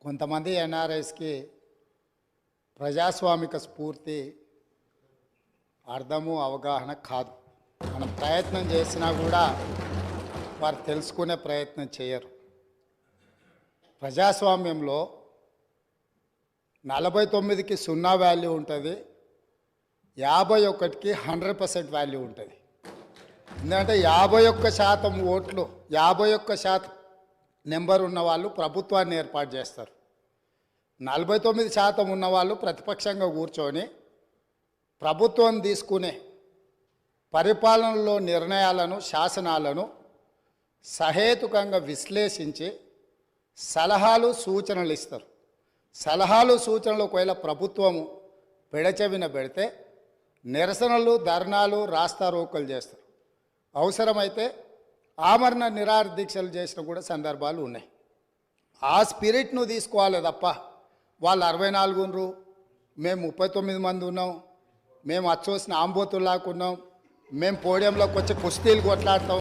కొంతమంది ఎన్ఆర్ఐస్కి ప్రజాస్వామిక స్ఫూర్తి అర్థము అవగాహన కాదు. మనం ప్రయత్నం చేసినా కూడా వారు తెలుసుకునే ప్రయత్నం చేయరు. ప్రజాస్వామ్యంలో 49కి 0 వాల్యూ ఉంటుంది, 51కి 100% వాల్యూ ఉంటుంది. ఎందుకంటే 51% ఓట్లు 51% నెంబర్ ఉన్న వాళ్ళు ప్రభుత్వాన్ని ఏర్పాటు చేస్తారు. 49% ఉన్నవాళ్ళు ప్రతిపక్షంగా కూర్చొని ప్రభుత్వం తీసుకునే పరిపాలనలో నిర్ణయాలను, శాసనాలను సహేతుకంగా విశ్లేషించి సలహాలు సూచనలు ఇస్తారు. సలహాలు సూచనలు ఒకవేళ ప్రభుత్వము పెడచెవిన పెడితే నిరసనలు, ధర్నాలు, రాస్తారోకలు చేస్తారు. అవసరమైతే ఆమరణ నిరాహార దీక్షలు చేసిన కూడా సందర్భాలు ఉన్నాయి. ఆ స్పిరిట్ను తీసుకోవాలి తప్ప వాళ్ళు 64 ఉన్నారు, మేము 39 మంది ఉన్నాం, మేము అచ్చోసిన ఆంబోతుల్లాకున్నాం, మేము పోడియంలోకి వచ్చి కుస్తీలు కొట్లాడతాం.